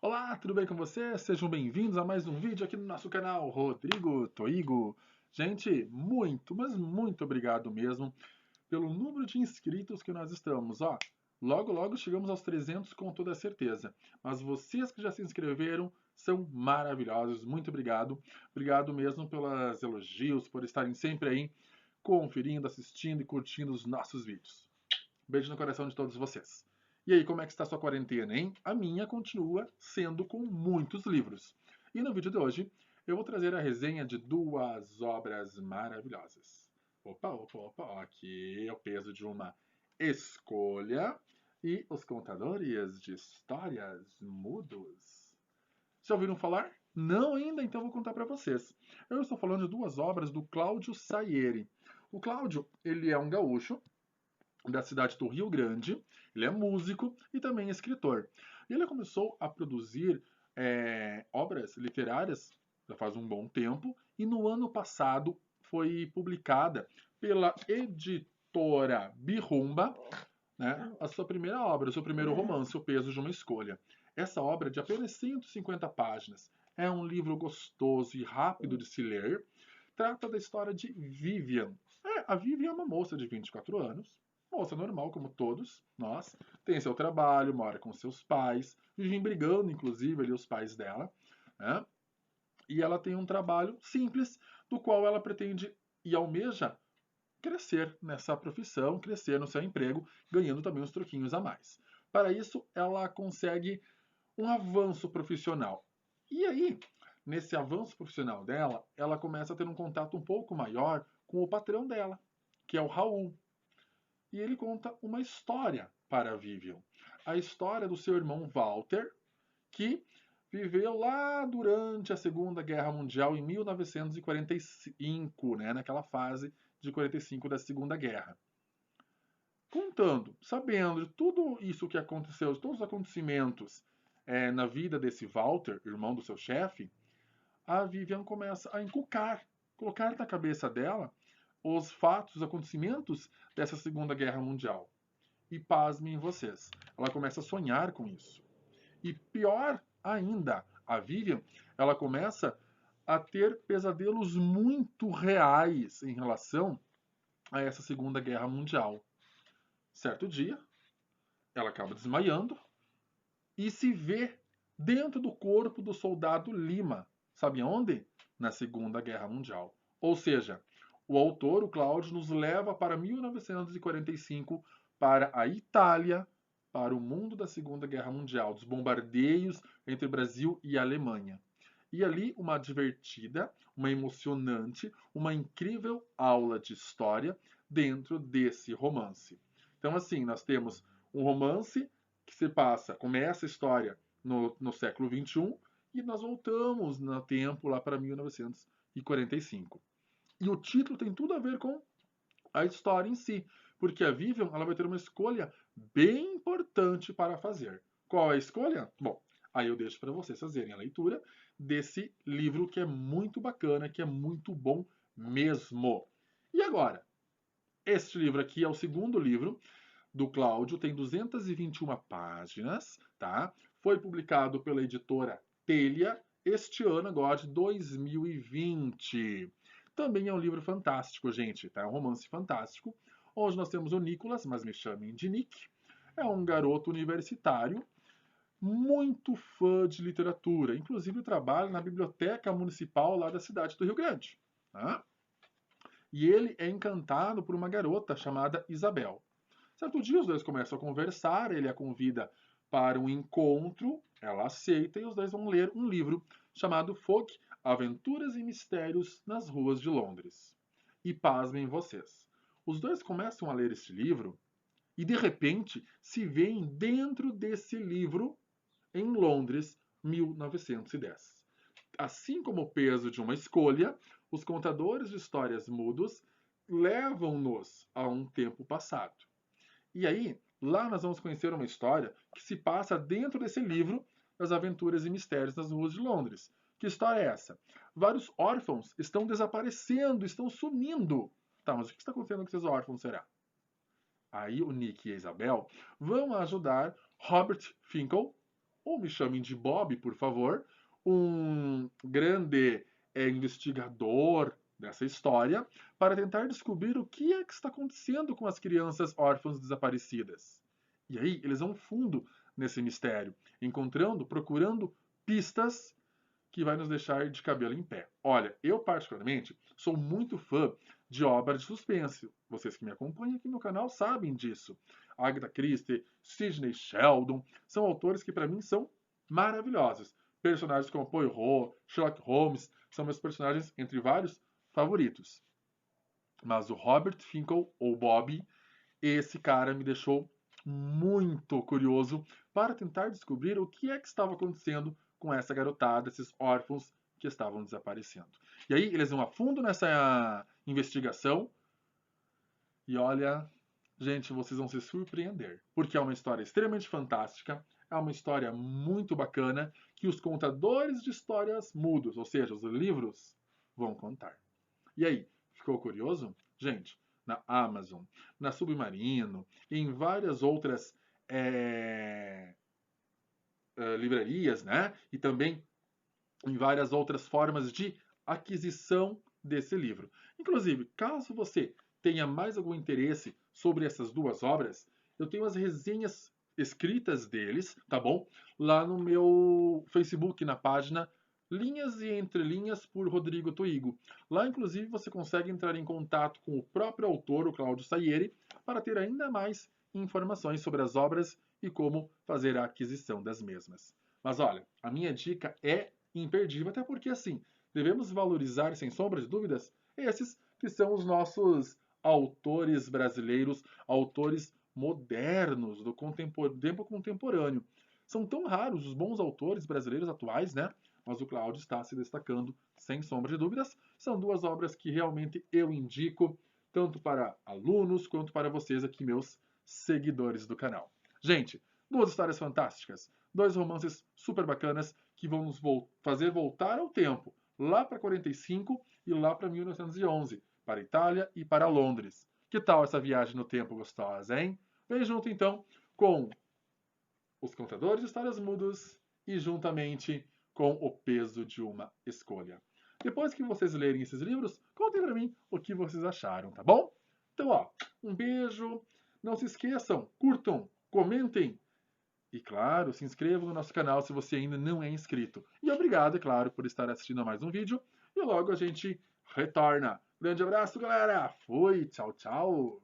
Olá, tudo bem com vocês? Sejam bem-vindos a mais um vídeo aqui no nosso canal Rodrigo Toigo. Gente, muito, mas muito obrigado mesmo pelo número de inscritos que nós estamos. Ó, logo, logo chegamos aos 300 com toda certeza. Mas vocês que já se inscreveram são maravilhosos. Muito obrigado. Obrigado mesmo pelos elogios, por estarem sempre aí conferindo, assistindo e curtindo os nossos vídeos. Beijo no coração de todos vocês. E aí, como é que está a sua quarentena, hein? A minha continua sendo com muitos livros. E no vídeo de hoje, eu vou trazer a resenha de duas obras maravilhosas. Opa, opa, opa, aqui é o peso de uma escolha e os contadores de histórias mudos. Já ouviram falar? Não ainda, então vou contar para vocês. Eu estou falando de duas obras do Cláudio Saieri. O Cláudio, ele é um gaúcho da cidade do Rio Grande, ele é músico e também escritor. E ele começou a produzir obras literárias já faz um bom tempo, e no ano passado foi publicada pela editora Birrumba, né, a sua primeira obra, o seu primeiro romance, O Peso de uma Escolha. Essa obra, de apenas 150 páginas, é um livro gostoso e rápido de se ler. Trata da história de Vivian. A Vivian é uma moça de 24 anos, moça normal, como todos nós, tem seu trabalho, mora com seus pais, vivem brigando, inclusive, ali os pais dela, né? E ela tem um trabalho simples, do qual ela pretende e almeja crescer nessa profissão, crescer no seu emprego, ganhando também uns troquinhos a mais. Para isso, ela consegue um avanço profissional. E aí, nesse avanço profissional dela, ela começa a ter um contato um pouco maior com o patrão dela, que é o Raul. E ele conta uma história para a Vivian. A história do seu irmão Walter, que viveu lá durante a Segunda Guerra Mundial, em 1945, né, naquela fase de 45 da Segunda Guerra. Contando, sabendo de tudo isso que aconteceu, de todos os acontecimentos na vida desse Walter, irmão do seu chefe, a Vivian começa a inculcar, colocar na cabeça dela os fatos, os acontecimentos dessa Segunda Guerra Mundial. E pasmem vocês, ela começa a sonhar com isso. E pior ainda, a Vivian, ela começa a ter pesadelos muito reais em relação a essa Segunda Guerra Mundial. Certo dia, ela acaba desmaiando e se vê dentro do corpo do soldado Lima. Sabe onde? Na Segunda Guerra Mundial. Ou seja, o autor, o Cláudio, nos leva para 1945, para a Itália, para o mundo da Segunda Guerra Mundial, dos bombardeios entre Brasil e Alemanha. E ali uma divertida, uma emocionante, uma incrível aula de história dentro desse romance. Então, assim, nós temos um romance que se passa, começa a história no século XXI e nós voltamos no tempo lá para 1945. E o título tem tudo a ver com a história em si, porque a Vivian ela vai ter uma escolha bem importante para fazer. Qual é a escolha? Bom, aí eu deixo para vocês fazerem a leitura desse livro que é muito bacana, que é muito bom mesmo. E agora, este livro aqui é o segundo livro do Cláudio, tem 221 páginas, tá? Foi publicado pela editora Telha este ano agora de 2020. Também é um livro fantástico, gente, tá? É um romance fantástico. Hoje nós temos o Nicolas, mas me chamem de Nick. É um garoto universitário muito fã de literatura. Inclusive trabalha na biblioteca municipal lá da cidade do Rio Grande. Tá? E ele é encantado por uma garota chamada Isabel. Certo dia os dois começam a conversar, ele a convida para um encontro, ela aceita e os dois vão ler um livro chamado Folk, Aventuras e Mistérios nas Ruas de Londres. E pasmem vocês, os dois começam a ler este livro e de repente se veem dentro desse livro em Londres, 1910. Assim como o peso de uma escolha, os contadores de histórias mudos levam-nos a um tempo passado. E aí, lá nós vamos conhecer uma história que se passa dentro desse livro das aventuras e mistérios nas ruas de Londres. Que história é essa? Vários órfãos estão desaparecendo, estão sumindo. Tá, mas o que está acontecendo com esses órfãos, será? Aí o Nick e a Isabel vão ajudar Robert Finkel, ou me chamem de Bob, por favor, um grande investigador dessa história, para tentar descobrir o que é que está acontecendo com as crianças órfãs desaparecidas. E aí eles vão fundo nesse mistério, procurando pistas que vai nos deixar de cabelo em pé. Olha, eu particularmente sou muito fã de obras de suspense. Vocês que me acompanham aqui no canal sabem disso. Agatha Christie, Sidney Sheldon, são autores que para mim são maravilhosos. Personagens como Poirot, Sherlock Holmes, são meus personagens, entre vários, favoritos. Mas o Robert Finkel, ou Bob, esse cara me deixou muito curioso para tentar descobrir o que é que estava acontecendo com essa garotada, esses órfãos que estavam desaparecendo. E aí eles vão a fundo nessa investigação e olha, gente, vocês vão se surpreender, porque é uma história extremamente fantástica, é uma história muito bacana que os contadores de histórias mudos, ou seja, os livros, vão contar. E aí, ficou curioso? Gente, na Amazon, na Submarino e em várias outras livrarias, né? E também em várias outras formas de aquisição desse livro. Inclusive, caso você tenha mais algum interesse sobre essas duas obras, eu tenho as resenhas escritas deles, tá bom? Lá no meu Facebook, na página Linhas e Entrelinhas por Rodrigo Toigo. Lá, inclusive, você consegue entrar em contato com o próprio autor, o Cláudio Saieri, para ter ainda mais informações sobre as obras e como fazer a aquisição das mesmas. Mas olha, a minha dica é imperdível, até porque assim, devemos valorizar, sem sombra de dúvidas, esses que são os nossos autores brasileiros, autores modernos do tempo contemporâneo. São tão raros os bons autores brasileiros atuais, né? Mas o Cláudio está se destacando, sem sombra de dúvidas. São duas obras que realmente eu indico, tanto para alunos quanto para vocês aqui, meus seguidores do canal. Gente, duas histórias fantásticas, dois romances super bacanas que vão nos fazer voltar ao tempo, lá para 45 e lá para 1911, para a Itália e para Londres. Que tal essa viagem no tempo gostosa, hein? Vem junto então com Os Contadores de Histórias Mudas e juntamente com O Peso de uma Escolha. Depois que vocês lerem esses livros, contem para mim o que vocês acharam, tá bom? Então, ó, um beijo. Não se esqueçam, curtam, comentem e, claro, se inscreva no nosso canal se você ainda não é inscrito. E obrigado, é claro, por estar assistindo a mais um vídeo. E logo a gente retorna. Grande abraço, galera. Fui, tchau, tchau.